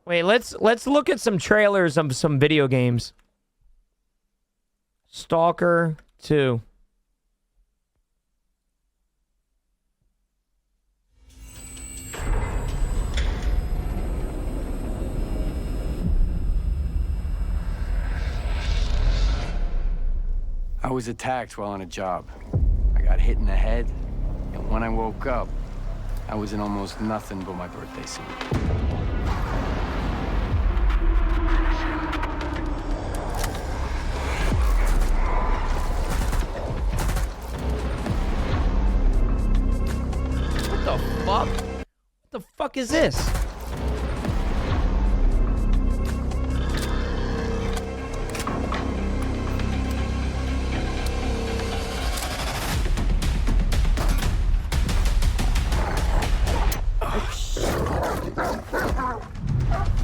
Wait, let's look at some trailers of some video games. Stalker 2. I was attacked while on a job. I got hit in the head, and when I woke up, I was in almost nothing but my birthday suit. What the fuck? What the fuck is this?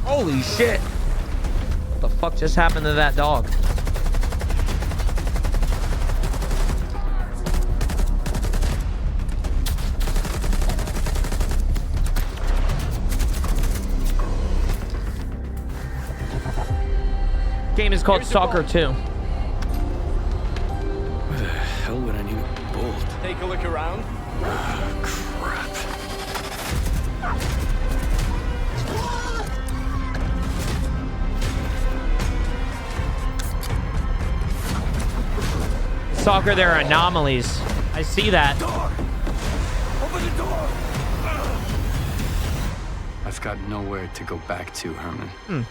Holy shit. What the fuck just happened to that dog? Game is called Stalker 2. Where the hell would I need a bolt? Take a look around. Crap. Stalker, there are anomalies. I see that. Door! Open the door! I've got nowhere to go back to, Herman.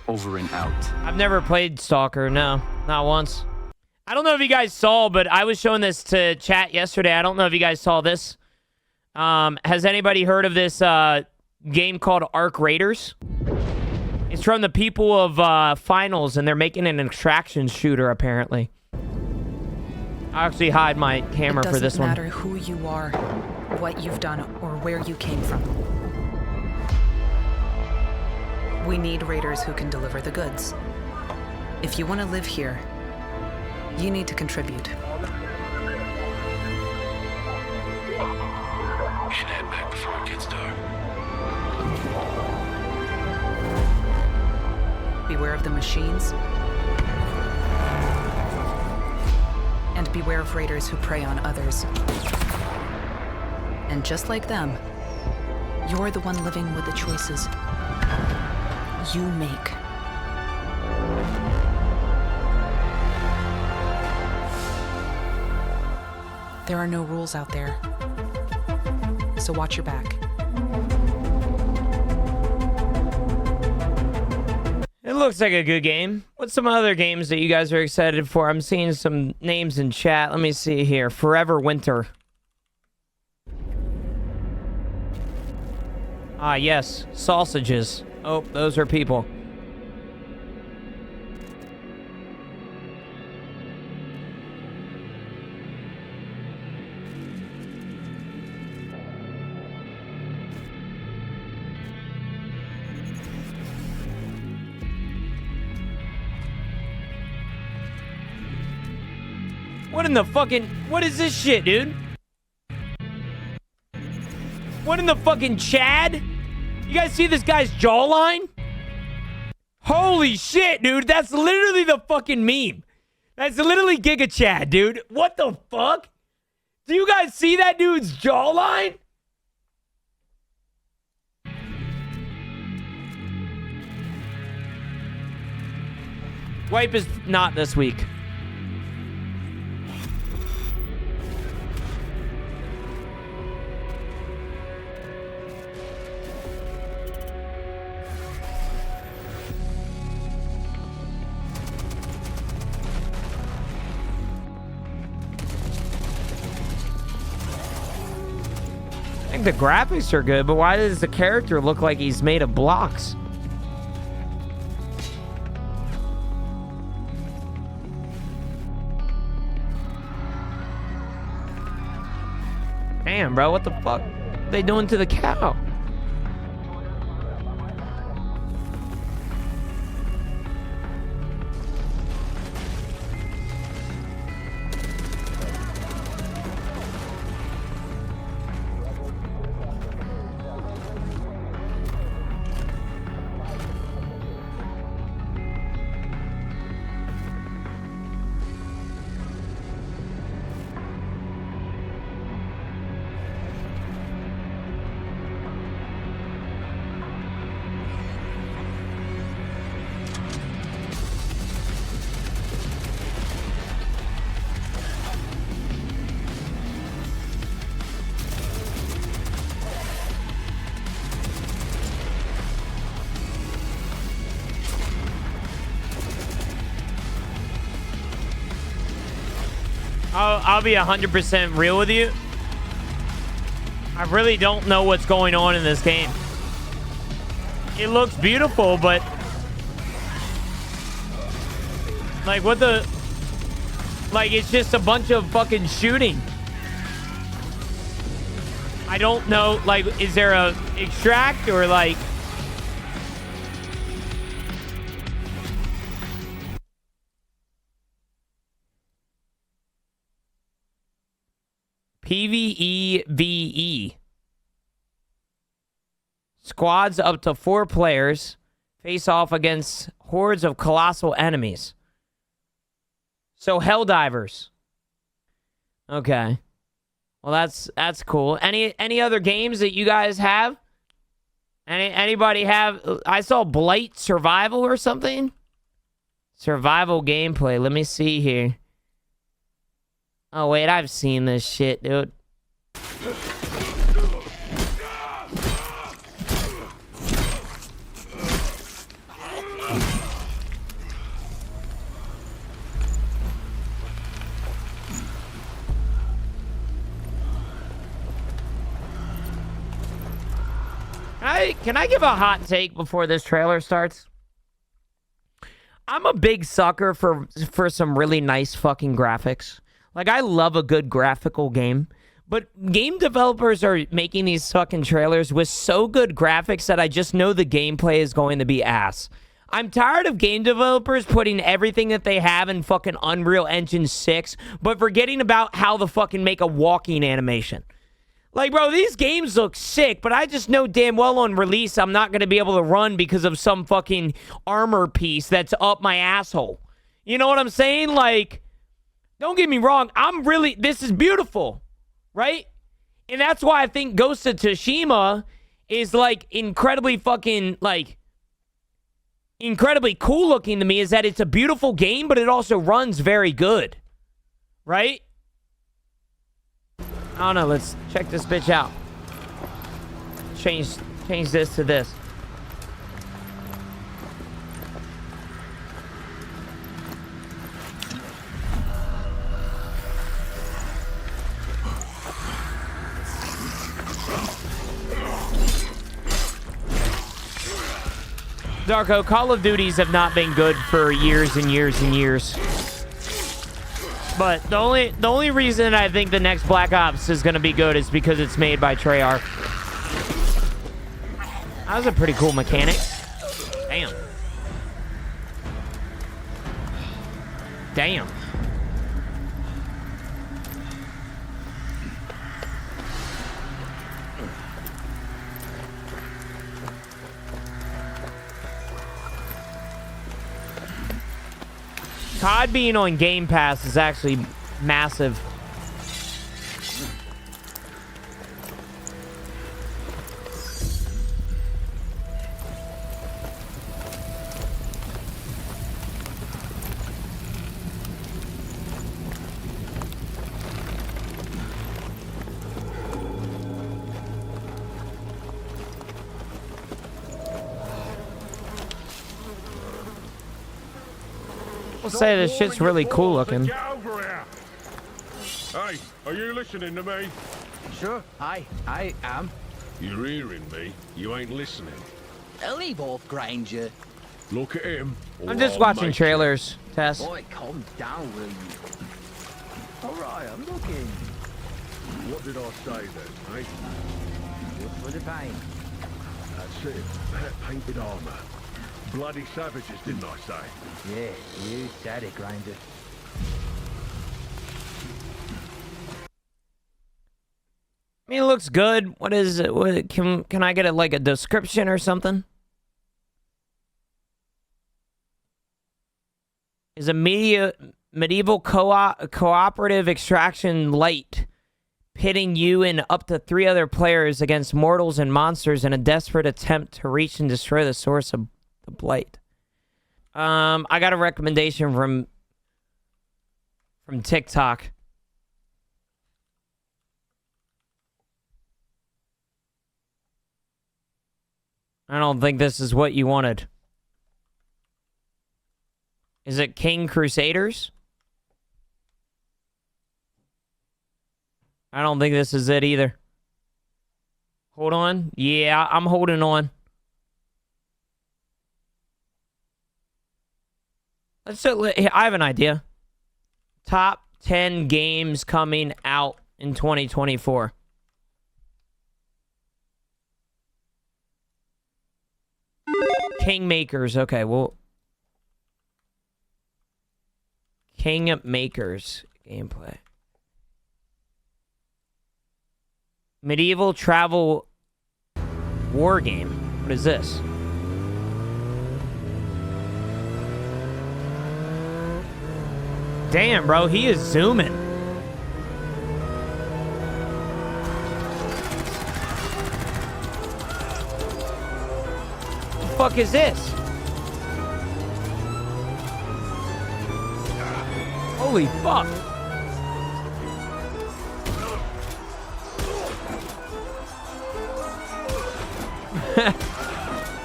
Over and out. I've never played Stalker, no. Not once. I don't know if you guys saw, but I was showing this to chat yesterday. I don't know if you guys saw this. Has anybody heard of this game called Arc Raiders? It's from the people of Finals, and they're making an extraction shooter, apparently. I'll actually hide my camera for this one. It doesn't matter who you are, what you've done, or where you came from. We need raiders who can deliver the goods. If you want to live here, you need to contribute. We should head back before it gets dark. Beware of the machines. And beware of raiders who prey on others. And just like them, you're the one living with the choices you make. There are no rules out there, so watch your back. It looks like a good game. What's some other games that you guys are excited for? I'm seeing some names in chat. Let me see here. Forever Winter. Ah, yes. Sausages. Oh, those are people. What in the fucking... What is this shit, dude? What in the fucking Chad? You guys see this guy's jawline? Holy shit, dude. That's literally the fucking meme. That's literally Giga Chad, dude. What the fuck? Do you guys see that dude's jawline? Wipe is not this week. I think the graphics are good, but why does the character look like he's made of blocks? Damn, bro, what the fuck are they doing to the cow? I'll be 100% real with you. I really don't know what's going on in this game. It looks beautiful, but like what the, like it's just a bunch of fucking shooting. I don't know, like, is there a extract or like PvEVE. Squads up to 4 players face off against hordes of colossal enemies. So Helldivers. Okay. Well, that's cool. Any other games that you guys have? Anybody have? I saw Blight Survival or something. Survival gameplay. Let me see here. Oh, wait, I've seen this shit, dude. Can I give a hot take before this trailer starts? I'm a big sucker for some really nice fucking graphics. Like, I love a good graphical game. But game developers are making these fucking trailers with so good graphics that I just know the gameplay is going to be ass. I'm tired of game developers putting everything that they have in fucking Unreal Engine 6, but forgetting about how to fucking make a walking animation. Like, bro, these games look sick, but I just know damn well on release I'm not going to be able to run because of some fucking armor piece that's up my asshole. You know what I'm saying? Like, don't get me wrong. This is beautiful, right? And that's why I think Ghost of Tsushima is, like, incredibly fucking, like, incredibly cool looking to me, is that it's a beautiful game, but it also runs very good, right? I don't know. Let's check this bitch out. Change this to this. Darko, Call of Duties have not been good for years and years and years. But the only reason I think the next Black Ops is going to be good is because it's made by Treyarch. That was a pretty cool mechanic. Damn. Damn. COD being on Game Pass is actually massive. I'll say this shit's really cool looking. Get over here. Hey, are you listening to me? Sure, I am. You're hearing me. You ain't listening. Leave off, Granger. Look at him. I'm just watching trailers, Tess. Boy, calm down, will you? Alright, I'm looking. What did I say then, eh? Good for the pain. That's it. That painted armor. Bloody savages, didn't I say? Yeah, you said it, Granger. I mean, it looks good. What is it? What, can I get like a description or something? Is a medieval cooperative extraction light, pitting you and up to 3 other players against mortals and monsters in a desperate attempt to reach and destroy the source of the blight. I got a recommendation from TikTok. I don't think this is what you wanted. Is it King Crusaders? I don't think this is it either. Hold on. Yeah, I'm holding on. I have an idea. Top 10 games coming out in 2024. Kingmakers. Okay, well. Kingmakers gameplay. Medieval travel war game. What is this? Damn, bro, he is zooming. What the fuck is this? Holy fuck.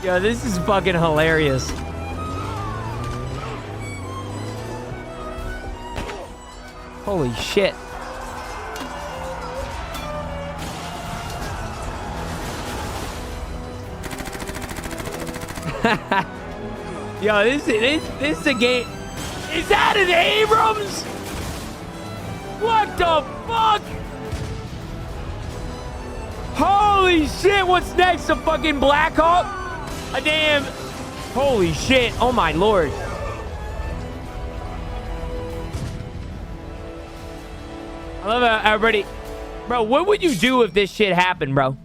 Yo, this is fucking hilarious. Holy shit. Yo, this is a game. Is that an Abrams? What the fuck? Holy shit, what's next? A fucking Black Hawk? A damn... Holy shit, oh my lord. I love how everybody... Bro, what would you do if this shit happened, bro?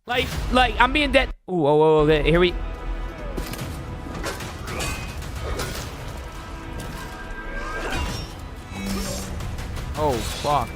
Like, I'm being dead... Ooh, whoa, here we... Oh, fuck.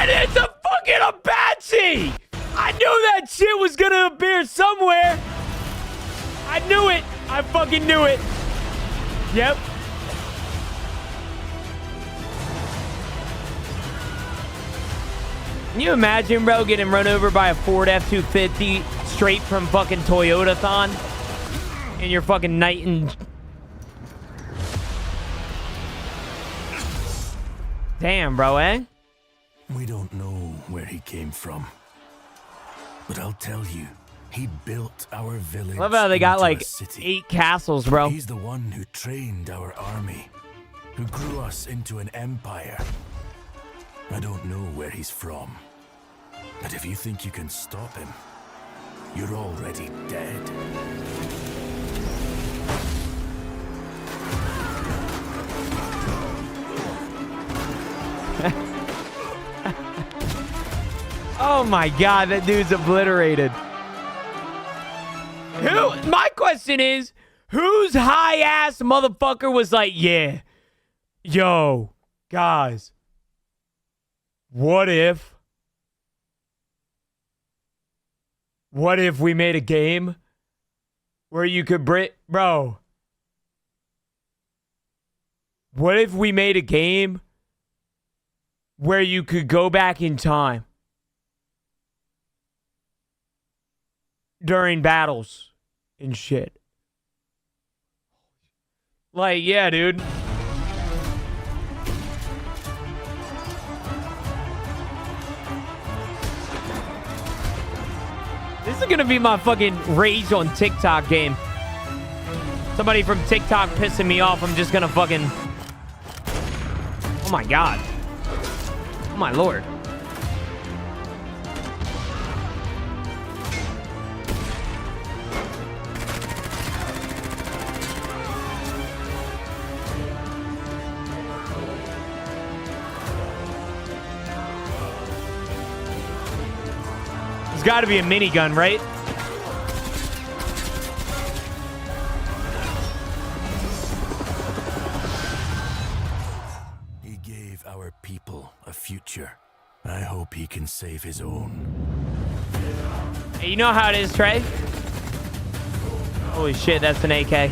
It's a fucking Apache! I knew that shit was gonna appear somewhere. I knew it. I fucking knew it. Yep. Can you imagine, bro, getting run over by a Ford F-250 straight from fucking Toyota-thon? In your fucking night and... Damn, bro, eh? We don't know where he came from. But I'll tell you, he built our village. I love how they got into like a city. 8 castles, bro. He's the one who trained our army, who grew us into an empire. I don't know where he's from. But if you think you can stop him, you're already dead. Oh my god, that dude's obliterated. My question is, whose high-ass motherfucker was like, yeah, yo, guys, what if we made a game where you could bro, what if we made a game where you could go back in time during battles and shit? Like, yeah, dude. This is gonna be my fucking rage on TikTok game. Somebody from TikTok pissing me off. I'm just gonna fucking... Oh my god. Oh my lord. got to be a minigun, right? He gave our people a future. I hope he can save his own. Hey, you know how it is, Trey? Holy shit, that's an AK.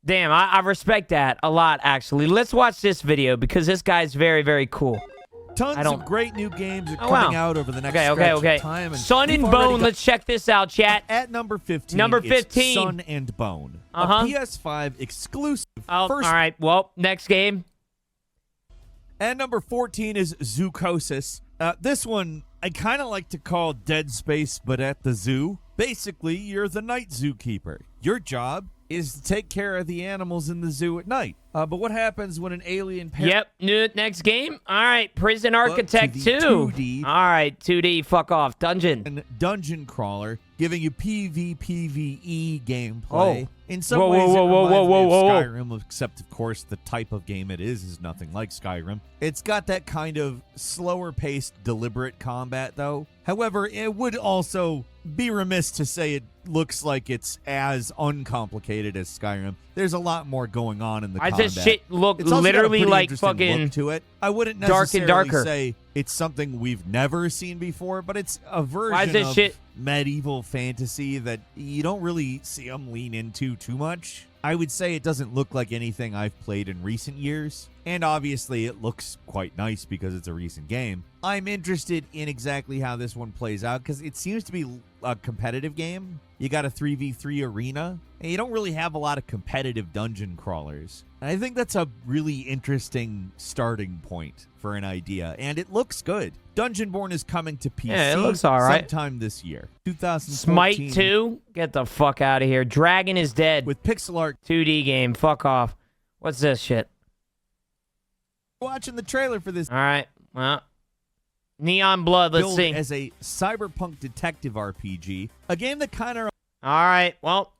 Damn, I respect that a lot, actually. Let's watch this video because this guy's very, very cool. Tons of great new games are Oh, coming wow. out over the next Okay. of time. And Sun we've and already Bone. got- Let's check this out, chat. At number 15, Number it's 15. Sun and Bone. Uh-huh. A PS5 exclusive. Oh, First all right. Well, next game. And number 14 is Zoocosis. This one, I kind of like to call Dead Space, but at the zoo. Basically, you're the night zookeeper. Your job is to take care of the animals in the zoo at night. But what happens when an alien... Yep. Next game. All right. Prison Architect the 2. 2D. All right. 2D. Fuck off. Dungeon. And Dungeon Crawler, giving you PvPvE gameplay. Oh. In some Whoa, ways, whoa, whoa, it reminds whoa, me whoa, of whoa. Skyrim, except, of course, the type of game it is nothing like Skyrim. It's got that kind of slower-paced, deliberate combat, though. However, it would also be remiss to say it looks like it's as uncomplicated as Skyrim. There's a lot more going on in the Why combat. does this shit look It's also got a literally pretty like interesting fucking look to it. I wouldn't dark and necessarily darker? say it's something we've never seen before, but it's a version Why is this of shit- medieval fantasy that you don't really see them lean into too much. I would say it doesn't look like anything I've played in recent years, and obviously it looks quite nice because it's a recent game. I'm interested in exactly how this one plays out because it seems to be a competitive game. You got a 3v3 arena, and you don't really have a lot of competitive dungeon crawlers. And I think that's a really interesting starting point for an idea, and it looks good. Dungeonborn is coming to PC Yeah, it looks all right. sometime this year. 2014. Smite 2? Get the fuck out of here. Dragon is dead. With pixel art. 2D game. Fuck off. What's this shit? Watching the trailer for this. All right. Well, Neon Blood. Let's Billed see. as a cyberpunk detective RPG, a game that kind of All right. Well,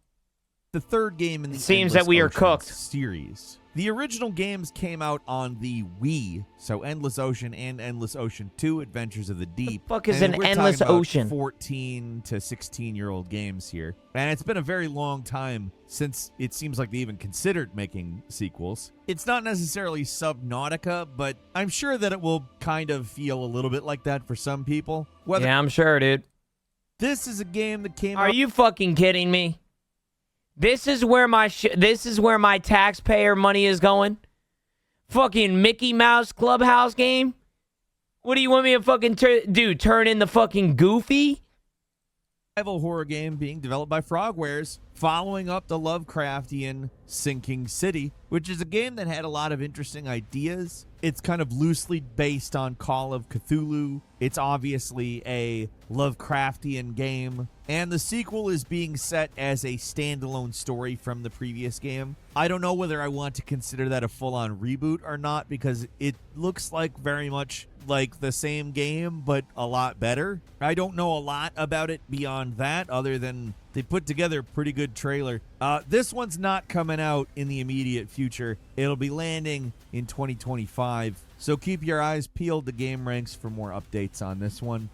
the third game in the seems Endless that we are Ocean cooked. series. The original games came out on the Wii, so Endless Ocean and Endless Ocean 2 Adventures of the Deep. fuck is And an we're Endless talking about Ocean? 14 to 16-year-old games here. And it's been a very long time since it seems like they even considered making sequels. It's not necessarily Subnautica, but I'm sure that it will kind of feel a little bit like that for some people. Whether yeah, I'm sure, dude. this is a game that came Are out you fucking kidding me? This is where my taxpayer money is going? Fucking Mickey Mouse Clubhouse game? What do you want me to fucking do? Turn in the fucking Goofy? survival horror game being developed by Frogwares, following up the Lovecraftian Sinking City, which is a game that had a lot of interesting ideas. It's kind of loosely based on Call of Cthulhu. It's obviously a Lovecraftian game, and the sequel is being set as a standalone story from the previous game. I don't know whether I want to consider that a full-on reboot or not, because it looks like very much like the same game, but a lot better. I don't know a lot about it beyond that, other than they put together a pretty good trailer. This one's not coming out in the immediate future. It'll be landing in 2025, so keep your eyes peeled to Game Ranks for more updates on this one.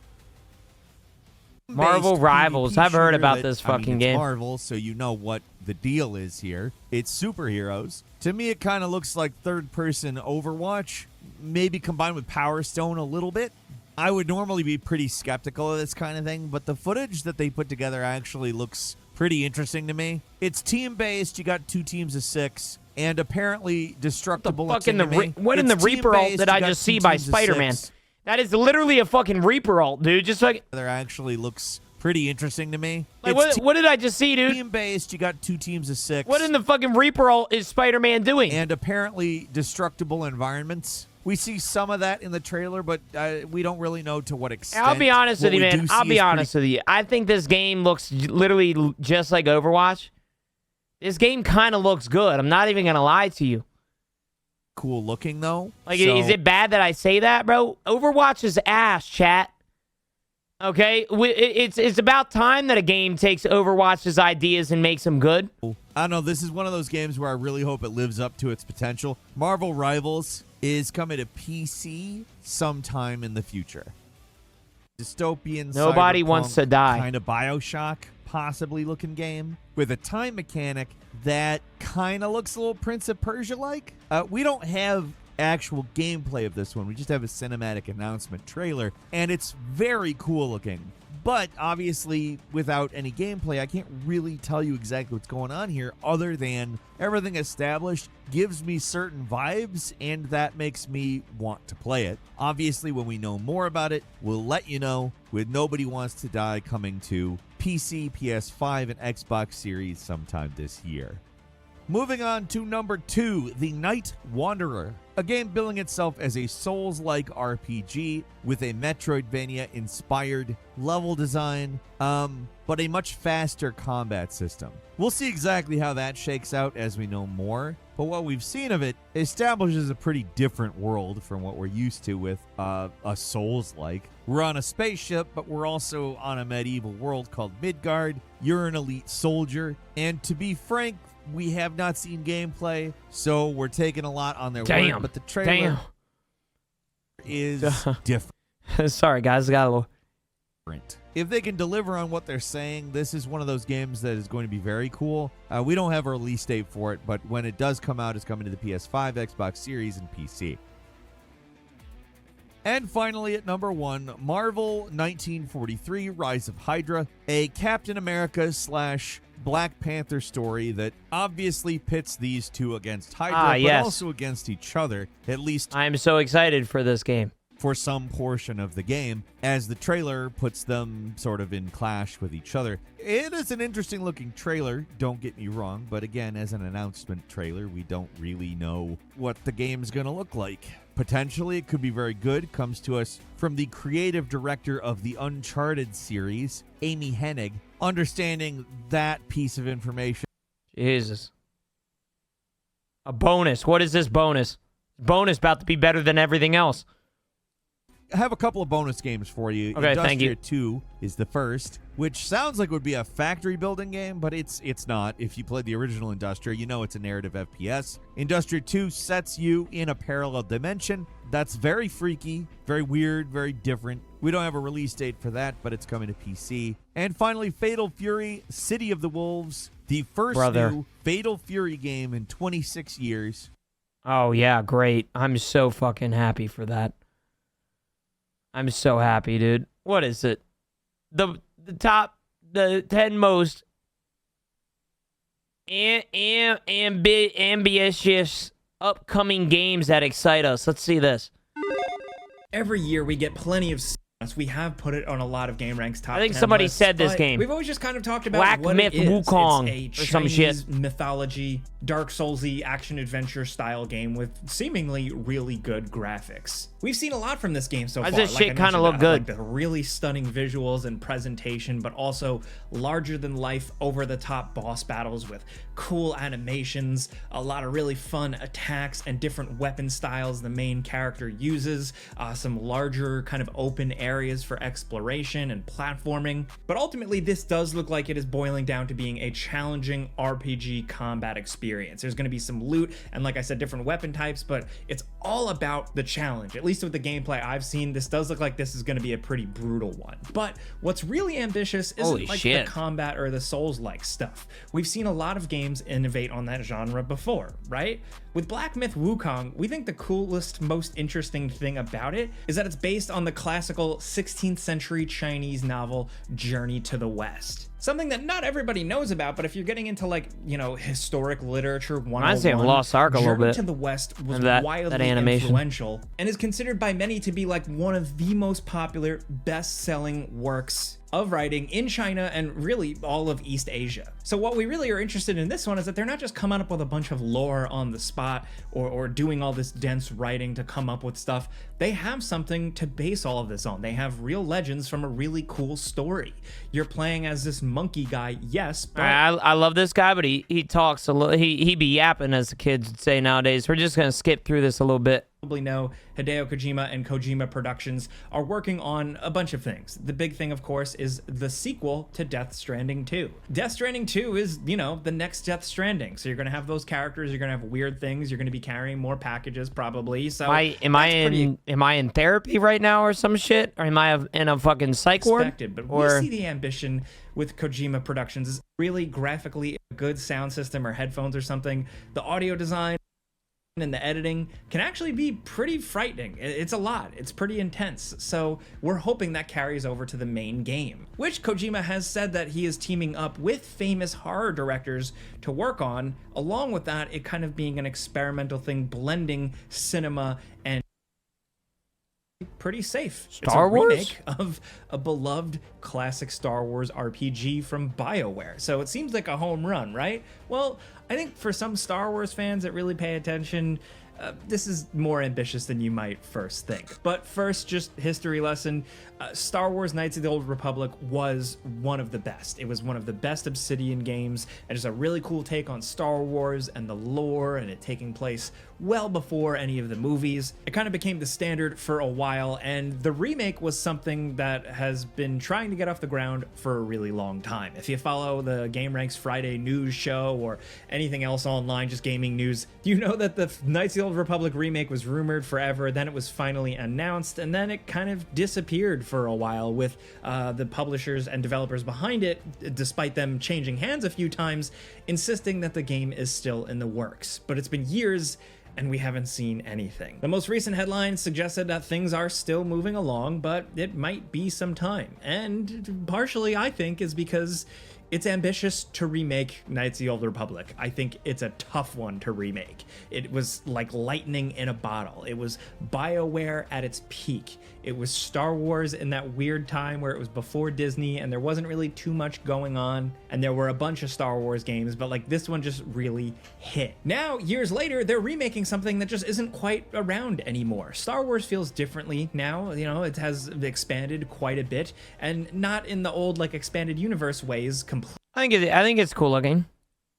Marvel Based Rivals. PvP I've heard shooter about that- this I mean, fucking it's game. Marvel, so you know what the deal is here. It's superheroes. To me, it kind of looks like third-person Overwatch, maybe combined with Power Stone a little bit. I would normally be pretty skeptical of this kind of thing, but the footage that they put together actually looks pretty interesting to me. It's team-based. You got 2 teams of 6, and apparently destructible. What in the It's Reaper alt team-based. did You I got just 2 see by teams of Spider-Man? 6. That is literally a fucking Reaper alt, dude. Just like There actually looks pretty interesting to me. Like, It's what did I just see, dude? team-based. You got 2 teams of 6. What in the fucking Reaper alt is Spider-Man doing? And apparently destructible environments. We see some of that in the trailer, but we don't really know to what extent. I'll be honest with What you, we do man. see I'll is be pretty honest with you. I think this game looks literally just like Overwatch. This game kind of looks good. I'm not even going to lie to you. cool looking, though. Like, So- is it bad that I say that, bro? Overwatch is ass, chat. Okay, it's about time that a game takes Overwatch's ideas and makes them good. I don't know. This is one of those games where I really hope it lives up to its potential. Marvel Rivals is coming to PC sometime in the future. Dystopian, Nobody wants to die. Kind of Bioshock, possibly looking game with a time mechanic that kind of looks a little Prince of Persia-like. We don't have actual gameplay of this one. We just have a cinematic announcement trailer, and it's very cool looking. But obviously, without any gameplay, I can't really tell you exactly what's going on here other than everything established gives me certain vibes, and that makes me want to play it. Obviously, when we know more about it, we'll let you know, with Nobody Wants to Die coming to PC, PS5, and Xbox Series sometime this year. Moving on to number 2, The Night Wanderer, a game billing itself as a Souls-like RPG with a Metroidvania-inspired level design, but a much faster combat system. We'll see exactly how that shakes out as we know more, but what we've seen of it establishes a pretty different world from what we're used to with a Souls-like. We're on a spaceship, but we're also on a medieval world called Midgard. You're an elite soldier, and to be frank, we have not seen gameplay, so we're taking a lot on their word, but the trailer is different. Sorry, guys, I got a little... If they can deliver on what they're saying, this is one of those games that is going to be very cool. We don't have a release date for it, but when it does come out, it's coming to the PS5, Xbox Series, and PC. And finally, at number 1, Marvel 1943 Rise of Hydra, a Captain America / Black Panther story that obviously pits these two against Hydra, but also against each other, at least I'm so excited for this game. For some portion of the game, as the trailer puts them sort of in clash with each other. It is an interesting looking trailer, don't get me wrong, but again, as an announcement trailer, we don't really know what the game's going to look like. Potentially, it could be very good. Comes to us from the creative director of the Uncharted series, Amy Hennig. Understanding that piece of information. Jesus. A bonus. What is this bonus? Bonus about to be better than everything else. I have a couple of bonus games for you. Okay, thank you. Industria 2 is the first, which sounds like it would be a factory building game, but it's not. If you played the original Industria, you know it's a narrative FPS. Industria 2 sets you in a parallel dimension. That's very freaky, very weird, very different. We don't have a release date for that, but it's coming to PC. And finally, Fatal Fury, City of the Wolves, the first new Fatal Fury game in 26 years. Oh, yeah, great. I'm so fucking happy for that. I'm so happy, dude. What is it? The 10 most ambitious upcoming games that excite us. Let's see this. Every year we get plenty of we have put it on a lot of Game Ranks top 10 I think somebody lists, said this game. We've always just kind of talked about Black what Myth it is. Wukong it's a or some Chinese shit. mythology, Dark Soulsy action-adventure style game with seemingly really good graphics. We've seen a lot from this game so far. This shit kind of look good. Like the really stunning visuals and presentation, but also larger-than-life, over-the-top boss battles with cool animations, a lot of really fun attacks and different weapon styles the main character uses, some larger kind of open areas for exploration and platforming. But ultimately, this does look like it is boiling down to being a challenging RPG combat experience. There's going to be some loot and, like I said, different weapon types, but it's all about the challenge. At least with the gameplay I've seen, this does look like this is going to be a pretty brutal one. But what's really ambitious isn't the combat or the Souls-like stuff. We've seen a lot of games innovate on that genre before, right? With Black Myth Wukong, we think the coolest, most interesting thing about it is that it's based on the classical 16th century Chinese novel Journey to the West. Something that not everybody knows about, but if you're getting into, like, you know, historic literature 101, I say Lost Ark a little bit. Journey to the West was that wildly animation. influential and is considered by many to be like one of the most popular, best-selling works of writing in China and really all of East Asia. So what we really are interested in this one is that they're not just coming up with a bunch of lore on the spot or doing all this dense writing to come up with stuff. They have something to base all of this on. They have real legends from a really cool story. You're playing as this monkey guy, yes, but I love this guy, but he talks a little, he be yapping, as the kids would say nowadays. We're just gonna skip through this a little bit. know, Hideo Kojima and Kojima Productions are working on a bunch of things. The big thing, of course, is the sequel to Death Stranding 2. Death Stranding 2 is, you know, the next Death Stranding. So you're going to have those characters, you're going to have weird things, you're going to be carrying more packages probably. So am I in therapy right now or some shit? Or am I in a fucking psych ward? But we see the ambition with Kojima Productions is really graphically a good sound system or headphones or something. The audio design and the editing can actually be pretty frightening. It's a lot. It's pretty intense. So we're hoping that carries over to the main game, which Kojima has said that he is teaming up with famous horror directors to work on. Along with that, it kind of being an experimental thing, blending cinema and pretty safe. Star Wars? It's a remake of a beloved classic Star Wars RPG from BioWare. So it seems like a home run, right? Well, I think for some Star Wars fans that really pay attention, this is more ambitious than you might first think. But first, just history lesson. Star Wars Knights of the Old Republic was one of the best. It was one of the best Obsidian games, and it's a really cool take on Star Wars and the lore, and it taking place well before any of the movies. It kind of became the standard for a while, and the remake was something that has been trying to get off the ground for a really long time. If you follow the Game Ranks Friday news show or anything else online, just gaming news, you know that the Knights of the Old Republic remake was rumored forever, then it was finally announced, and then it kind of disappeared for a while with the publishers and developers behind it, despite them changing hands a few times, insisting that the game is still in the works. But it's been years and we haven't seen anything. The most recent headline suggested that things are still moving along, but it might be some time. And partially, I think, is because it's ambitious to remake Knights of the Old Republic. I think it's a tough one to remake. It was like lightning in a bottle. It was BioWare at its peak. It was Star Wars in that weird time where it was before Disney and there wasn't really too much going on. And there were a bunch of Star Wars games, but like this one just really hit. Now, years later, they're remaking something that just isn't quite around anymore. Star Wars feels differently now. You know, it has expanded quite a bit, and not in the old like expanded universe ways completely. I think it's cool looking.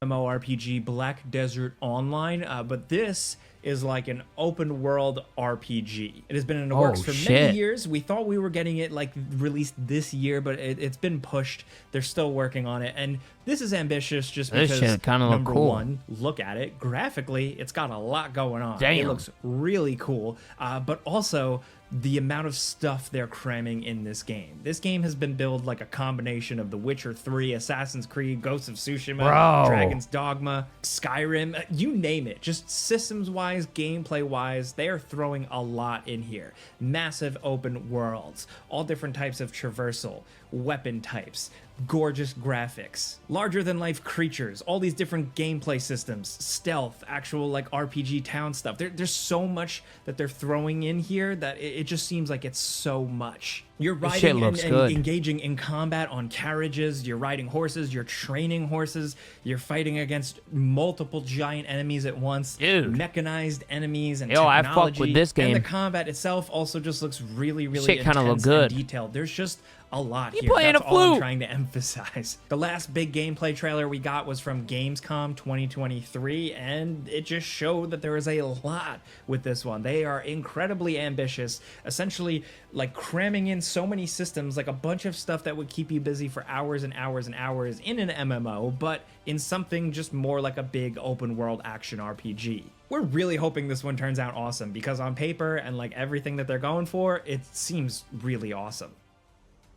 MMORPG Black Desert Online, but this is like an open world RPG. It has been in the works for many years. We thought we were getting it like released this year, but it's been pushed. They're still working on it, and this is ambitious just because number one, look at it graphically. It's got a lot going on. Damn. It looks really cool, but also the amount of stuff they're cramming in this game. This game has been billed like a combination of The Witcher 3, Assassin's Creed, Ghosts of Tsushima, Dragon's Dogma, Skyrim, you name it. Just systems-wise, gameplay-wise, they are throwing a lot in here. Massive open worlds, all different types of traversal, weapon types, gorgeous graphics, larger-than-life creatures, all these different gameplay systems, stealth, actual like RPG town stuff. There's so much that they're throwing in here that it just seems like it's so much. You're riding and engaging in combat on carriages, you're riding horses, you're training horses, you're fighting against multiple giant enemies at once, mechanized enemies and technology. I fuck with this game. And the combat itself also just looks really, really shit kind of look good. And detailed. There's just a lot here. Playing That's a all flute. I'm trying to emphasize. The last big gameplay trailer we got was from Gamescom 2023, and it just showed that there is a lot with this one. They are incredibly ambitious, essentially like cramming in so many systems, like a bunch of stuff that would keep you busy for hours and hours and hours in an MMO, but in something just more like a big open world action RPG. We're really hoping this one turns out awesome, because on paper and like everything that they're going for, it seems really awesome.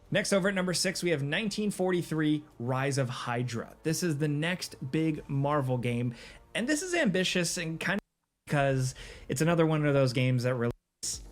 Next, over at number 6, we have 1943 Rise of Hydra. This is the next big Marvel game, and this is ambitious and kind of because it's another one of those games that really.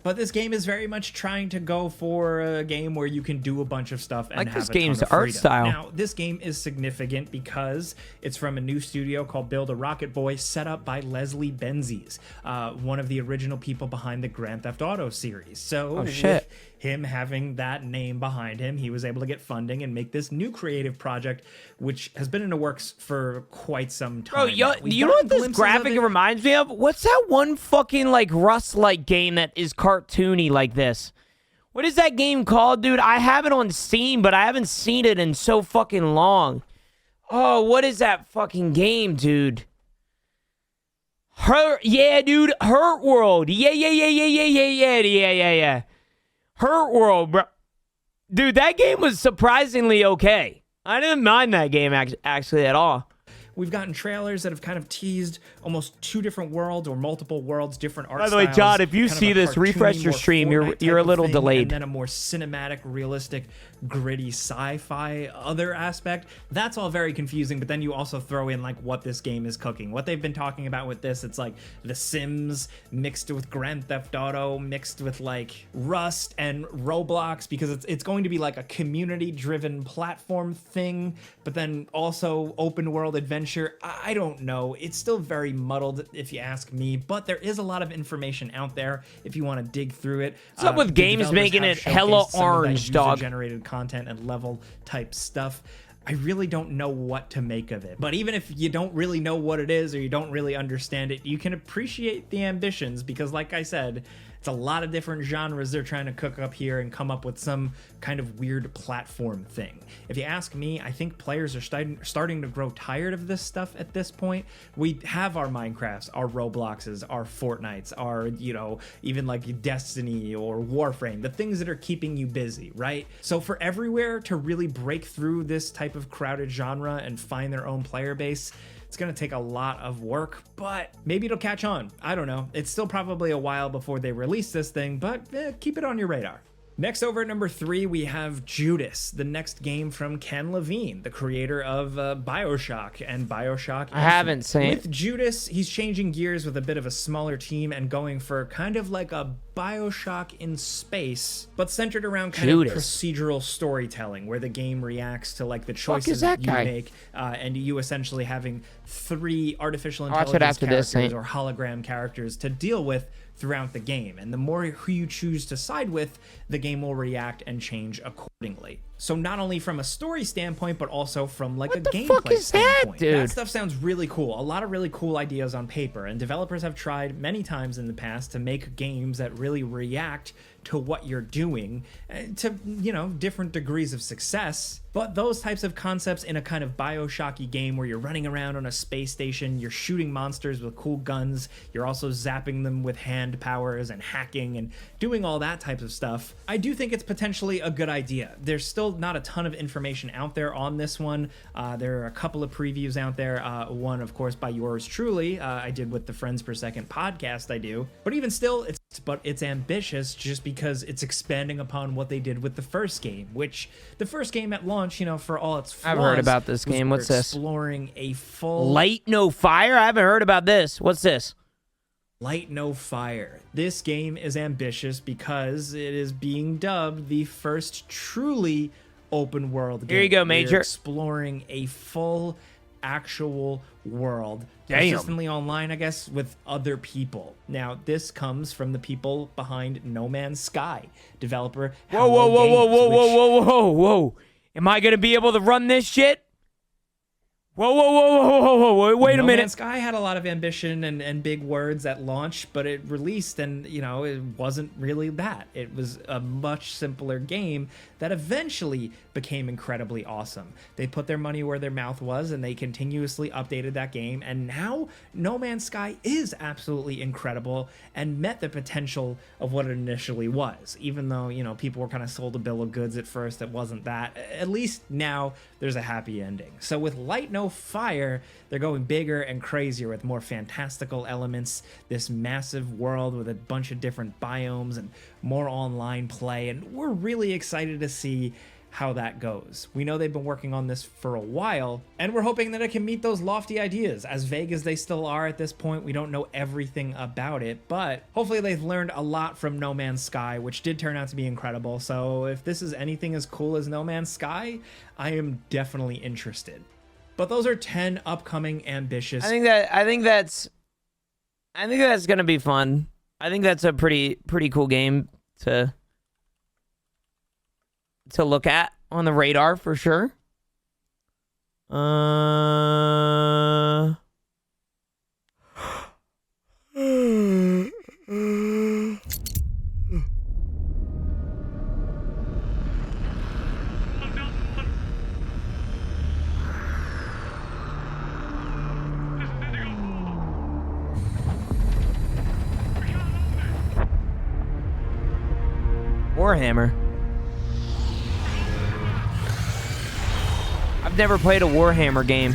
But this game is very much trying to go for a game where you can do a bunch of stuff and like have this a ton game's of art freedom. style. Now, this game is significant because it's from a new studio called Build a Rocket Boy, set up by Leslie Benzies, one of the original people behind the Grand Theft Auto series. So with him having that name behind him, he was able to get funding and make this new creative project, which has been in the works for quite some time. Bro, you know what this graphic reminds me of? What's that one fucking like Rust-like game that is cartoony like this? What is that game called, dude? I have it on Steam, but I haven't seen it in so fucking long. Oh, what is that fucking game, dude? Yeah, dude. Hurt World. Yeah. Hurt World, bro. Dude, that game was surprisingly okay. I didn't mind that game actually at all. We've gotten trailers that have kind of teased almost 2 different worlds or multiple worlds, different art By the way, styles, John, if you kind of see a this, refresh cartoony, your more stream. Fortnite You're a type of little thing, delayed. And then a more cinematic, realistic, gritty sci-fi other aspect. That's all very confusing, but then you also throw in like what this game is cooking. What they've been talking about with this, it's like The Sims mixed with Grand Theft Auto, mixed with like Rust and Roblox, because it's going to be like a community-driven platform thing, but then also open world adventure. I don't know. It's still very muddled if you ask me, but there is a lot of information out there if you want to dig through it. What's up with The games developers making have it hella showcased some of that orange, dog? user-generated content and level type stuff. I really don't know what to make of it. But even if you don't really know what it is or you don't really understand it, you can appreciate the ambitions, because like I said, it's a lot of different genres they're trying to cook up here and come up with some kind of weird platform thing. If you ask me, I think players are starting to grow tired of this stuff at this point. We have our Minecrafts, our Robloxes, our Fortnites, our, you know, even like Destiny or Warframe, the things that are keeping you busy, right? So for everywhere to really break through this type of crowded genre and find their own player base, it's going to take a lot of work, but maybe it'll catch on. I don't know. It's still probably a while before they release this thing, but keep it on your radar. Next, over at number 3, we have Judas, the next game from Ken Levine, the creator of BioShock and BioShock Infinite. I haven't seen. With Judas, he's changing gears with a bit of a smaller team and going for kind of like a BioShock in space, but centered around kind of procedural storytelling, where the game reacts to like the choices that you make, and you essentially having 3 artificial intelligence characters or hologram characters to deal with throughout the game, and the more who you choose to side with, the game will react and change accordingly. So not only from a story standpoint, but also from like a gameplay standpoint. That stuff sounds really cool. A lot of really cool ideas on paper, and developers have tried many times in the past to make games that really react to what you're doing, to, you know, different degrees of success. But those types of concepts in a kind of BioShocky game where you're running around on a space station, you're shooting monsters with cool guns, you're also zapping them with hand powers and hacking and doing all that type of stuff, I do think it's potentially a good idea. There's still not a ton of information out there on this one. There are a couple of previews out there. One, of course, by yours truly. I did with the Friends Per Second podcast I do. But even still, it's ambitious just because it's expanding upon what they did with the first game, which the first game at launch, you know, for all its flaws, I've heard about this game. What's this? Exploring a full Light No Fire? I haven't heard about this. What's this? Light No Fire. This game is ambitious because it is being dubbed the first truly open world game. Here you go, Major. You're exploring a full actual world, consistently online, I guess, with other people. Now, this comes from the people behind No Man's Sky, developer. Whoa. Am I gonna be able to run this shit? Whoa, wait a minute. No Man's Sky had a lot of ambition and big words at launch, but it released and, you know, it wasn't really that. It was a much simpler game that eventually became incredibly awesome. They put their money where their mouth was, and they continuously updated that game, and now No Man's Sky is absolutely incredible and met the potential of what it initially was. Even though, you know, people were kind of sold a bill of goods at first, it wasn't that. At least now there's a happy ending. So with Light No Fire, they're going bigger and crazier with more fantastical elements, this massive world with a bunch of different biomes and more online play, and we're really excited to see how that goes. We know they've been working on this for a while, and we're hoping that it can meet those lofty ideas. As vague as they still are at this point, we don't know everything about it, but hopefully they've learned a lot from No Man's Sky, which did turn out to be incredible. So if this is anything as cool as No Man's Sky, I am definitely interested. But those are 10 upcoming ambitious. I think that's gonna be fun. I think that's a pretty cool game to look at on the radar for sure. Warhammer. I've never played a Warhammer game.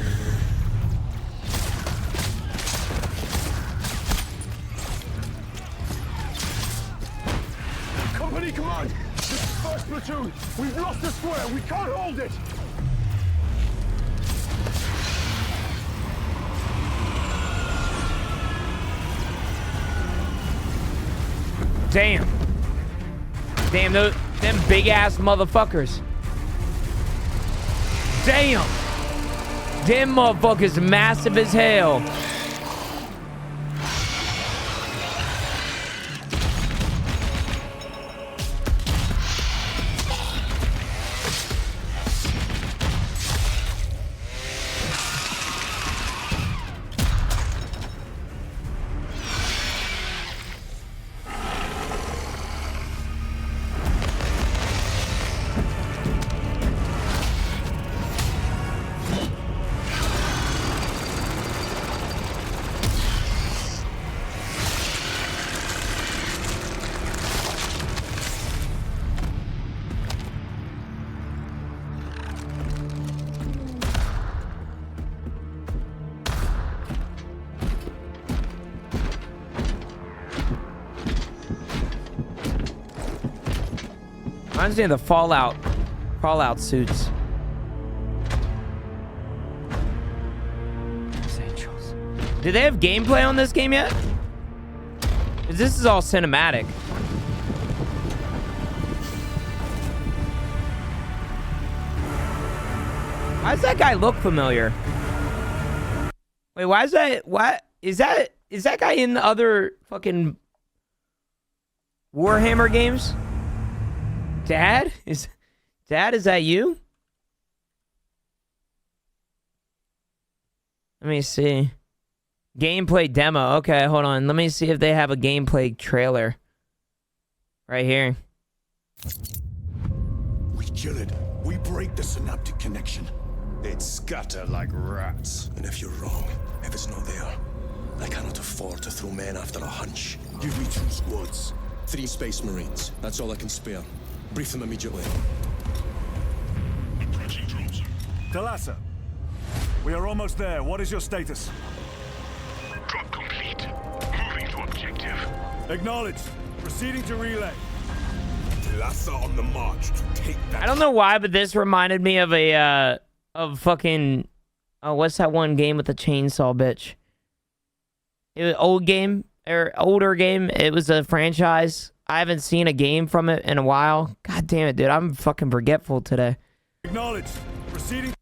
Company command! This is first platoon! We've lost the square! We can't hold it! Damn. Damn, them big ass motherfuckers. Damn. Them motherfuckers massive as hell. Reminds me of the Fallout suits. Do they have gameplay on this game yet? 'Cause this is all cinematic. Why does that guy look familiar? Wait, why is that? What is that? Is that guy in the other fucking Warhammer games? Dad? Is that you? Let me see. Gameplay demo. Okay, hold on. Let me see if they have a gameplay trailer. Right here. We kill it. We break the synaptic connection. They'd scatter like rats. And if you're wrong, if it's not there, I cannot afford to throw men after a hunch. Give me 2 squads. 3 Space Marines. That's all I can spare. Brief them immediately. Approaching drones. Talassa, we are almost there. What is your status? Drop complete. Moving to objective. Acknowledged. Proceeding to relay. Talassa on the march to take that. I don't know why, but this reminded me of a of fucking what's that one game with the chainsaw bitch? It was old game or older game. It was a franchise. I haven't seen a game from it in a while. God damn it, dude. I'm fucking forgetful today. Acknowledged. Proceeding.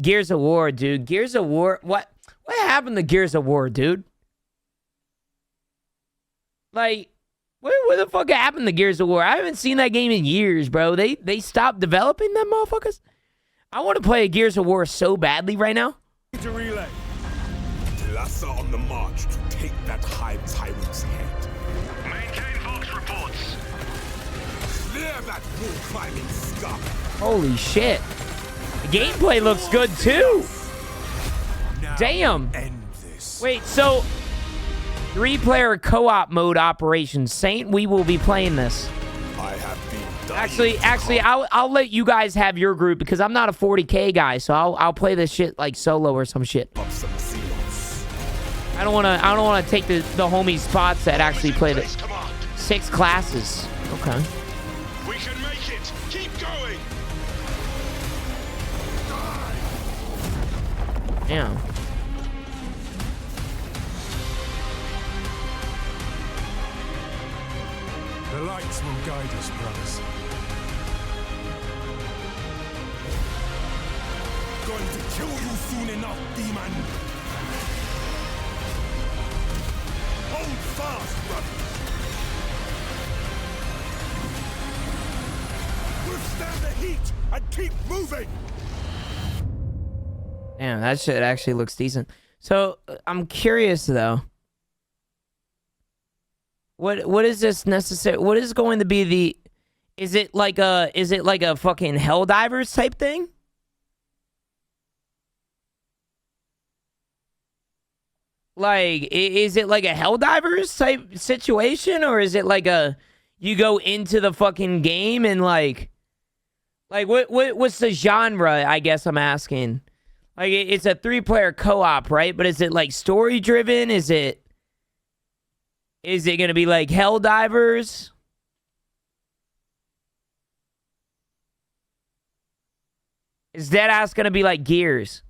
Gears of War, dude. Gears of War. What happened to Gears of War, dude? Like, what the fuck happened to Gears of War? I haven't seen that game in years, bro. They stopped developing them motherfuckers. I want to play a Gears of War so badly right now. To relay. Talassa on the march to take that hive tyrant's head. Maintain Vox reports. Clear that wall climbing scum. Holy shit. The gameplay looks good too. Damn. End this. Wait, so 3-player co-op mode operation. Saint, we will be playing this. I have been Actually, I'll let you guys have your group because I'm not a 40K guy, so I'll play this shit like solo or some shit. I don't wanna take the homie spots that actually play the 6 classes. Okay. We can make it. Keep going. Yeah. The lights will guide us, brothers. Going to kill you soon enough, demon. Hold fast, brothers. Withstand the heat and keep moving. Damn, that shit actually looks decent. So I'm curious though. What is this necessary? What is going to be the? Is it like a fucking Helldivers type thing? Like, is it like a Helldivers type situation, or is it like a, you go into the fucking game and like what's the genre? I guess I'm asking. Like it's a 3-player co-op, right? But is it like story driven? Is it gonna be like Helldivers? Is Deadass gonna be like Gears?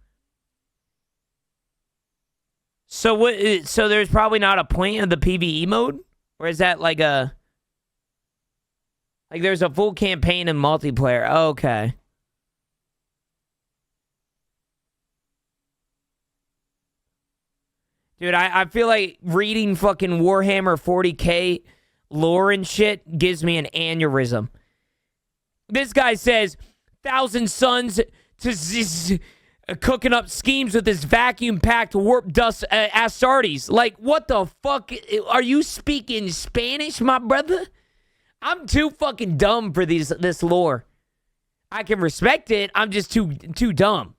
So what? So there's probably not a point of the PvE mode, or is that like a there's a full campaign and multiplayer? Okay. Dude, I feel like reading fucking Warhammer 40K lore and shit gives me an aneurysm. This guy says 1,000 suns to cooking up schemes with this vacuum-packed warp dust Astartes. Like, what the fuck? Are you speaking Spanish, my brother? I'm too fucking dumb for this lore. I can respect it. I'm just too dumb.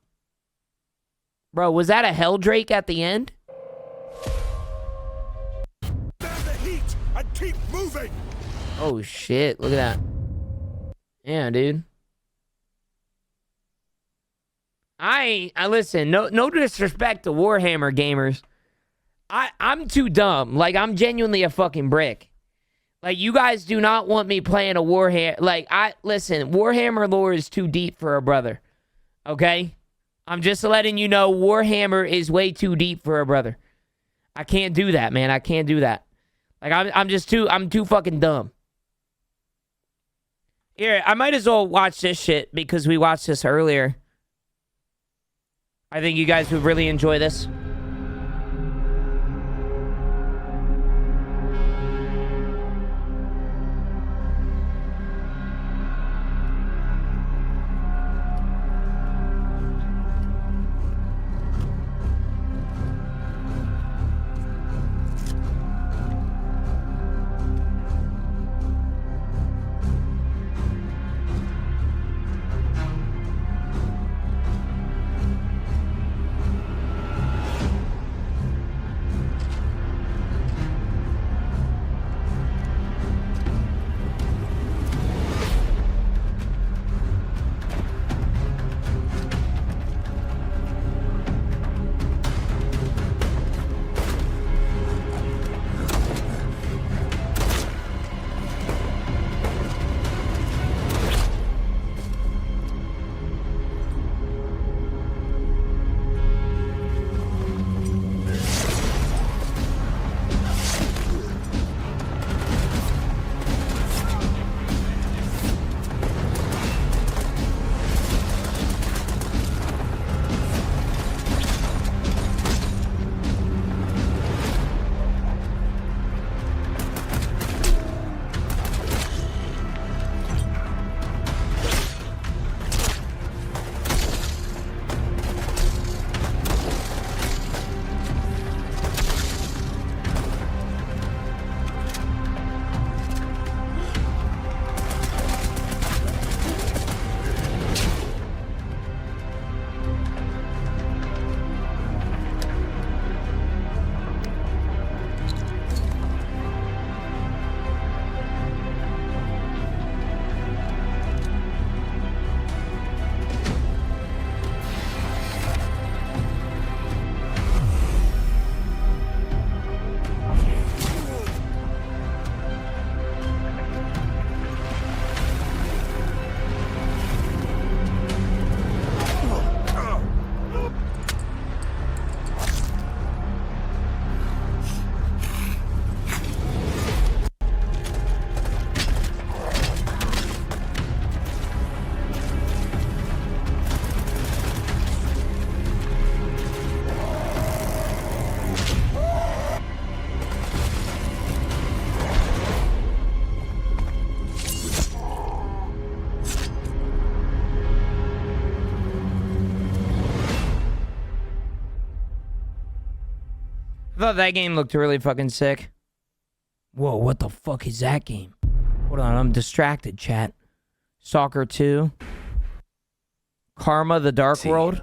Bro, was that a Helldrake at the end? Stand the heat and keep moving. Oh shit! Look at that. Yeah, dude. I listen. No disrespect to Warhammer gamers. I'm too dumb. Like I'm genuinely a fucking brick. Like you guys do not want me playing a Warhammer. Like listen. Warhammer lore is too deep for a brother. Okay. I'm just letting you know Warhammer is way too deep for a brother. I can't do that, man. I can't do that. Like I'm too fucking dumb. Here, I might as well watch this shit because we watched this earlier. I think you guys would really enjoy this. I thought that game looked really fucking sick. Whoa, what the fuck is that game? Hold on, I'm distracted, chat. Soccer 2. Karma, the Dark World.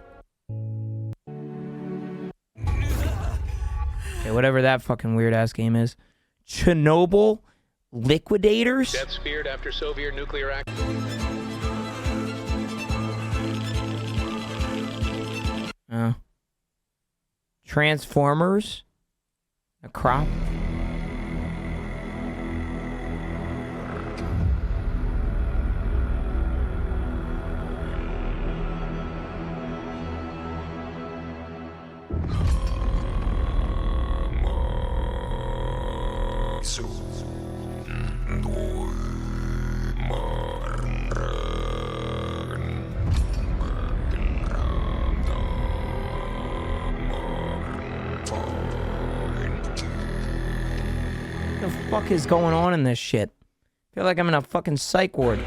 Okay, whatever that fucking weird-ass game is. Chernobyl, Liquidators? Deaths feared after Soviet nuclear act. Transformers? A crop? What the fuck is going on in this shit? I feel like I'm in a fucking psych ward.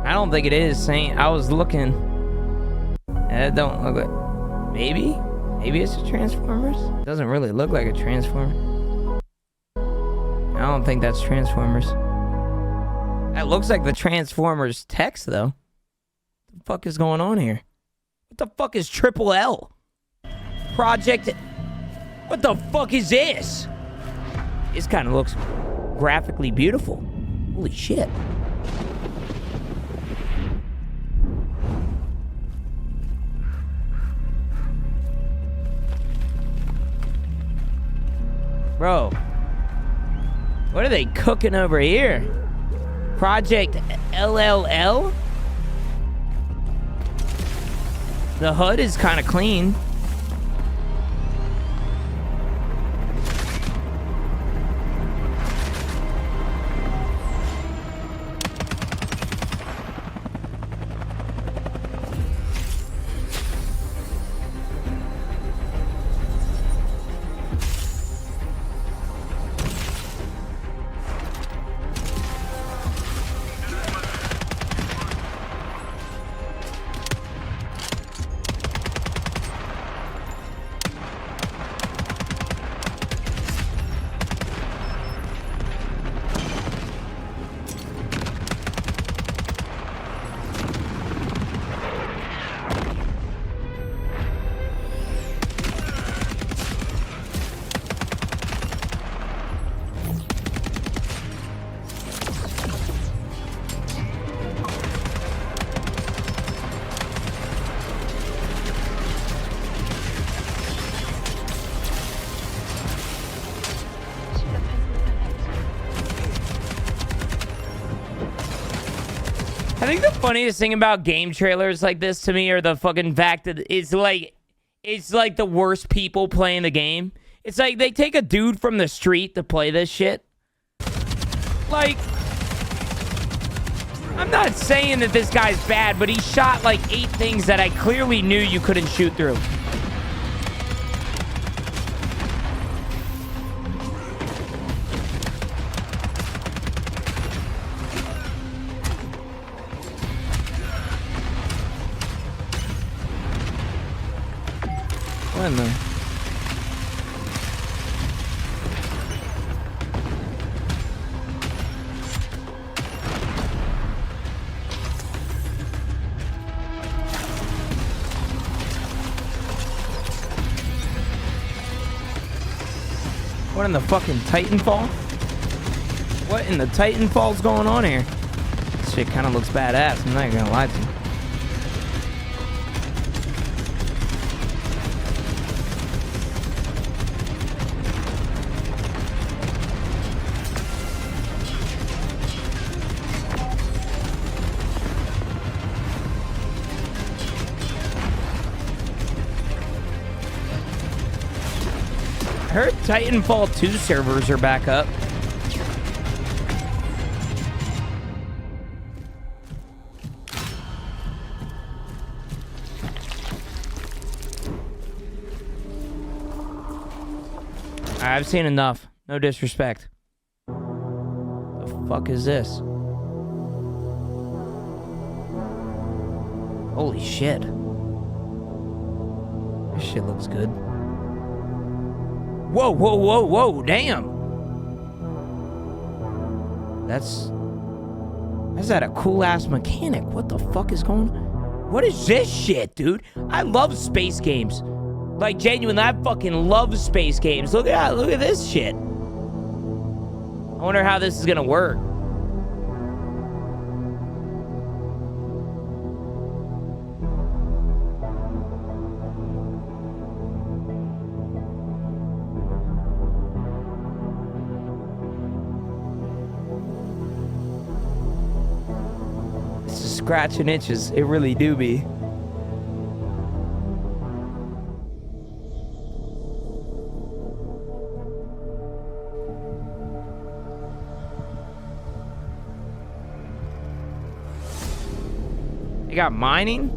I don't think it is, Saint. I was looking. It don't look like... Maybe? Maybe it's a Transformers? It doesn't really look like a Transformer. I don't think that's Transformers. That looks like the Transformers text, though. What the fuck is going on here? What the fuck is Triple L? Project... What the fuck is this? This kind of looks graphically beautiful. Holy shit. Bro, what are they cooking over here? Project LLL? The HUD is kind of clean. I think the funniest thing about game trailers like this to me are the fucking fact that it's like the worst people playing the game. It's like they take a dude from the street to play this shit. Like, I'm not saying that this guy's bad, but he shot like 8 things that I clearly knew you couldn't shoot through. What in the... What in the fucking Titanfall? What in the Titanfall's going on here? This shit kind of looks badass, I'm not gonna lie to you. heard Titanfall 2 servers are back up. I've seen enough. No disrespect. The fuck is this? Holy shit. This shit looks good. Whoa, whoa, whoa, whoa, damn. That's that a cool ass mechanic. What the fuck is going on? What is this shit, dude? I love space games. Like, genuinely, I fucking love space games. Look at this shit. I wonder how this is gonna work. This is scratching itches. It really do be. You got mining?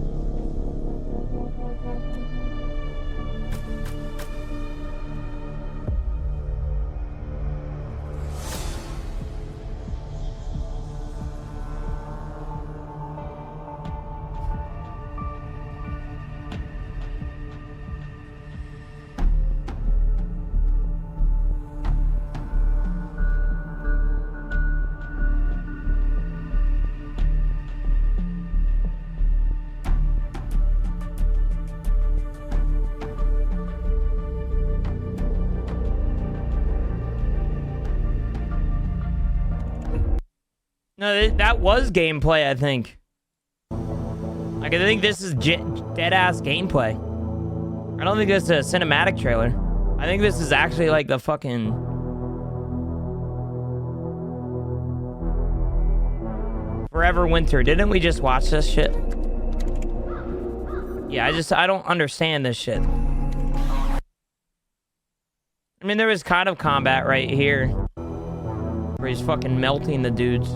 No, that was gameplay, I think. Like, I think this is dead-ass gameplay. I don't think this is a cinematic trailer. I think this is actually, like, the fucking... Forever Winter. Didn't we just watch this shit? Yeah, I don't understand this shit. I mean, there was kind of combat right here. Where he's fucking melting the dudes.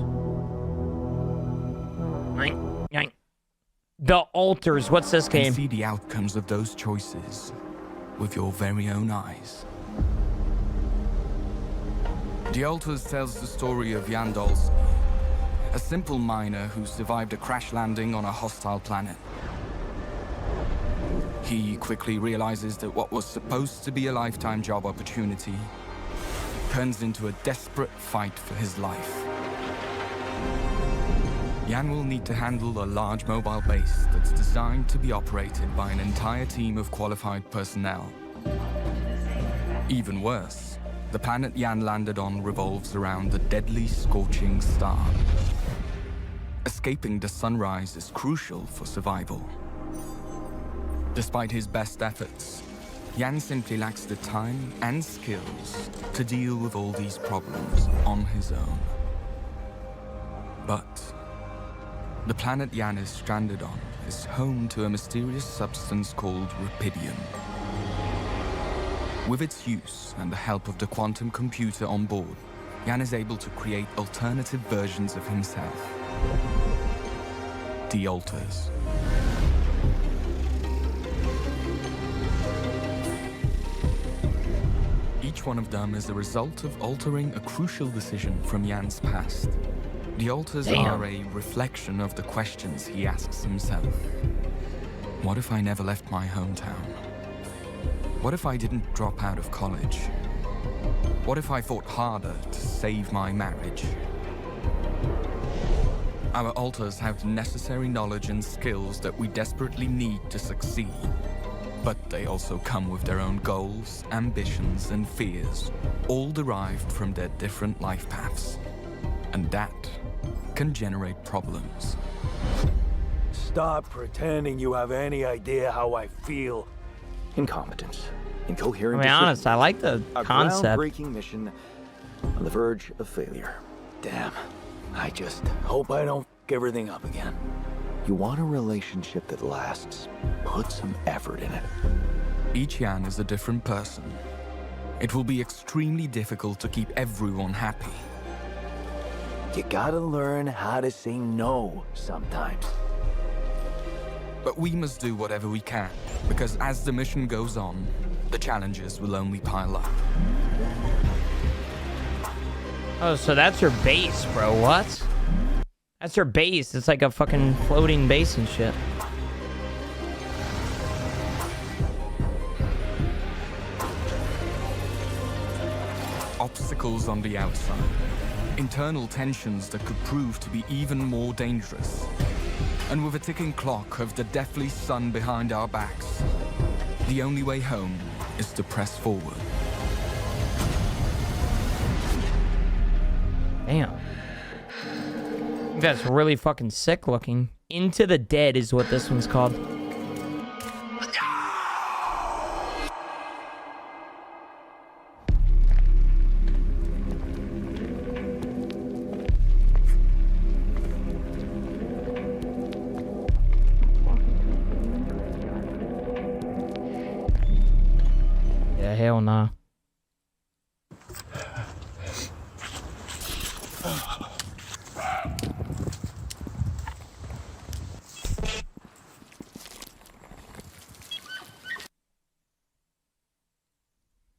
The Altars. What's this game? See the outcomes of those choices with your very own eyes. The Altars tells the story of Jan Dolsky, a simple miner who survived a crash landing on a hostile planet. He quickly realizes that what was supposed to be a lifetime job opportunity turns into a desperate fight for his life. Jan will need to handle a large mobile base that's designed to be operated by an entire team of qualified personnel. Even worse, the planet Jan landed on revolves around the deadly scorching star. Escaping the sunrise is crucial for survival. Despite his best efforts, Jan simply lacks the time and skills to deal with all these problems on his own. But the planet Jan is stranded on is home to a mysterious substance called Rapidium. With its use and the help of the quantum computer on board, Jan is able to create alternative versions of himself. The Altars. Each one of them is a result of altering a crucial decision from Jan's past. The Altars are a reflection of the questions he asks himself. What if I never left my hometown? What if I didn't drop out of college? What if I fought harder to save my marriage? Our Altars have the necessary knowledge and skills that we desperately need to succeed. But they also come with their own goals, ambitions, and fears, all derived from their different life paths. And that can generate problems. Stop pretending you have any idea how I feel. Incompetence. Incoherent. To be honest, I like the concept. A groundbreaking mission on the verge of failure. Damn. I just hope I don't f*** everything up again. You want a relationship that lasts. Put some effort in it. Each Jan is a different person. It will be extremely difficult to keep everyone happy. You gotta learn how to say no sometimes. But we must do whatever we can, because as the mission goes on, the challenges will only pile up. Oh, so that's your base, bro. What? That's your base. It's like a fucking floating base and shit. Obstacles on the outside. Internal tensions that could prove to be even more dangerous. And with a ticking clock of the deathly sun behind our backs, the only way home is to press forward. Damn. That's really fucking sick looking. Into the Dead is what this one's called. Yeah, hell nah.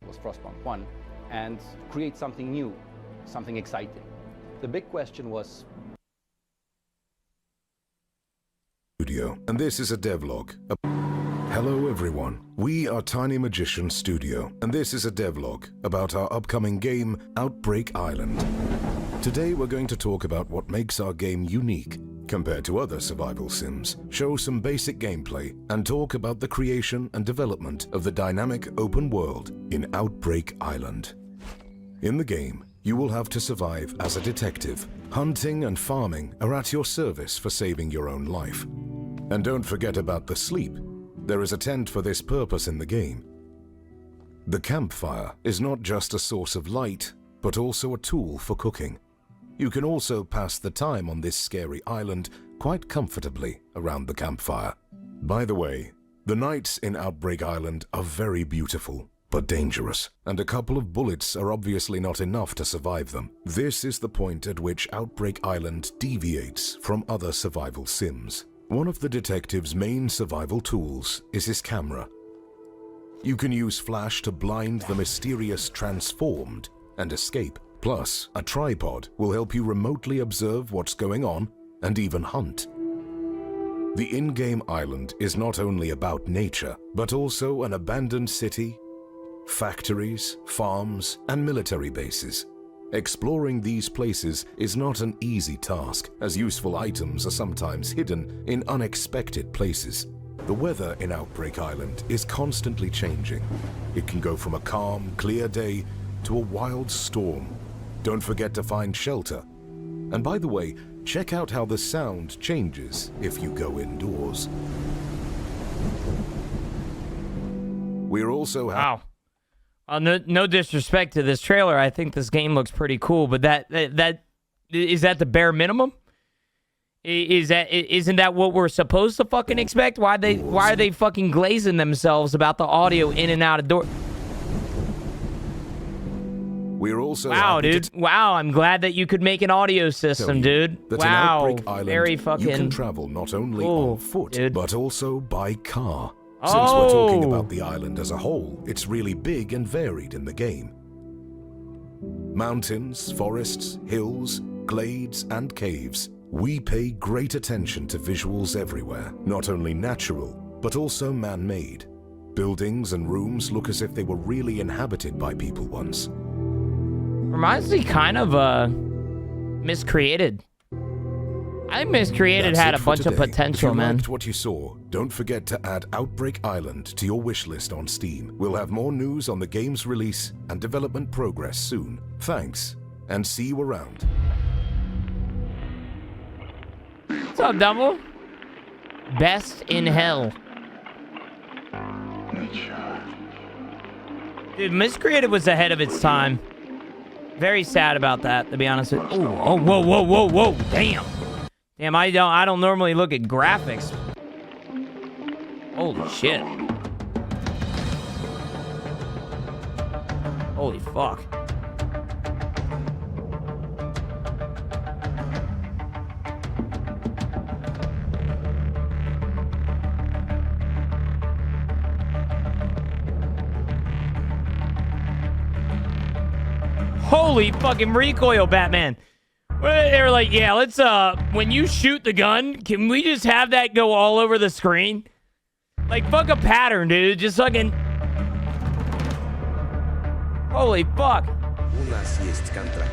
Was Frostpunk 1 and create something new, something exciting. The big question was... Studio, and this is a devlog. Hello everyone, we are Tiny Magician Studio, and this is a devlog about our upcoming game, Outbreak Island. Today we're going to talk about what makes our game unique compared to other survival sims, show some basic gameplay, and talk about the creation and development of the dynamic open world in Outbreak Island. In the game, you will have to survive as a detective. Hunting and farming are at your service for saving your own life. And don't forget about the sleep. There is a tent for this purpose in the game. The campfire is not just a source of light, but also a tool for cooking. You can also pass the time on this scary island quite comfortably around the campfire. By the way, the nights in Outbreak Island are very beautiful, but dangerous, and a couple of bullets are obviously not enough to survive them. This is the point at which Outbreak Island deviates from other survival sims. One of the detective's main survival tools is his camera. You can use flash to blind the mysterious transformed and escape. Plus, a tripod will help you remotely observe what's going on and even hunt. The in-game island is not only about nature, but also an abandoned city, factories, farms, and military bases. Exploring these places is not an easy task, as useful items are sometimes hidden in unexpected places. The weather in Outbreak Island is constantly changing. It can go from a calm, clear day to a wild storm. Don't forget to find shelter. And by the way, check out how the sound changes if you go indoors. We're also... Wow. No disrespect to this trailer. I think this game looks pretty cool, but is that the bare minimum? Isn't that what we're supposed to fucking expect? Why are they fucking glazing themselves about the audio in and out of door? We're also wow, dude. Wow, I'm glad that you could make an audio system, dude. Wow, in Outbreak Island, very fucking. You can travel not only on foot, dude, but also by car. Since we're talking about the island as a whole, it's really big and varied in the game. Mountains, forests, hills, glades, and caves. We pay great attention to visuals everywhere, not only natural, but also man-made. Buildings and rooms look as if they were really inhabited by people once. Reminds me kind of Miscreated. I think Miscreated had a bunch of potential, if you man. liked what you saw, don't forget to add Outbreak Island to your wish list on Steam. We'll have more news on the game's release and development progress soon. Thanks, and see you around. What's up, Dumble? Best in hell. Dude, Miscreated was ahead of its time. Very sad about that, to be honest with you. Oh, whoa, damn. Damn, I don't normally look at graphics. Holy shit. Holy fuck. Holy fucking recoil, Batman. They were like, yeah, let's, when you shoot the gun, can we just have that go all over the screen? Like, fuck a pattern, dude. Just fucking... Holy fuck. У нас есть контракт.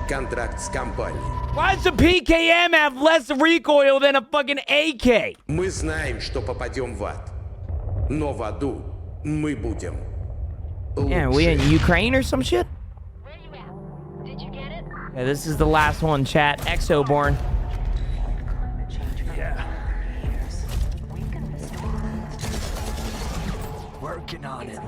Контракт с компанией. Why does the PKM have less recoil than a fucking AK? Мы знаем, что попадем в ад. Но в аду мы будем. Yeah, we in Ukraine or some shit? Yeah, this is the last one, chat. Exoborn. Yeah. Working on it.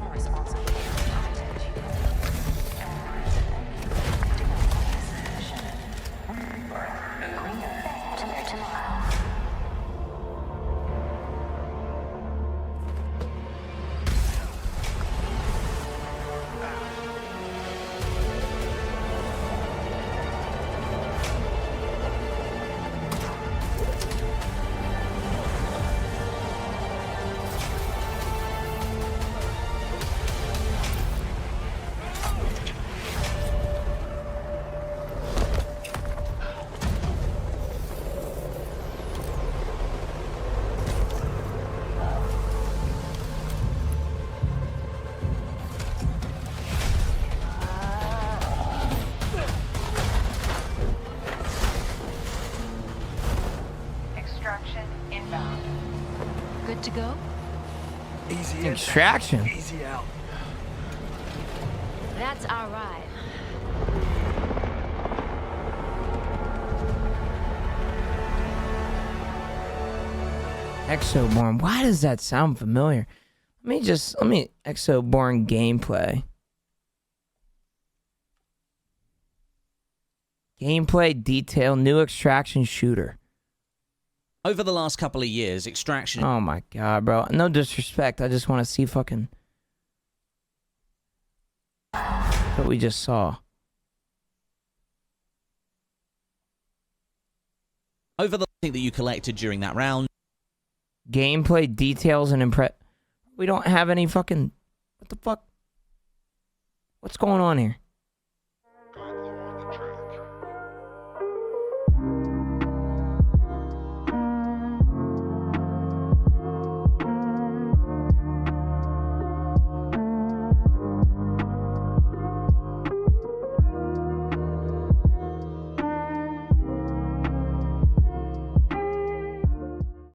Good to go? Easy in, Extraction. easy out. That's our ride. Exoborn. Why does that sound familiar? Let me Exoborn gameplay. Gameplay detail, new extraction shooter. Over the last couple of years, extraction... Oh my god, bro. No disrespect. I just want to see fucking... what we just saw. Over the thing that you collected during that round... Gameplay details and we don't have any fucking... What the fuck? What's going on here?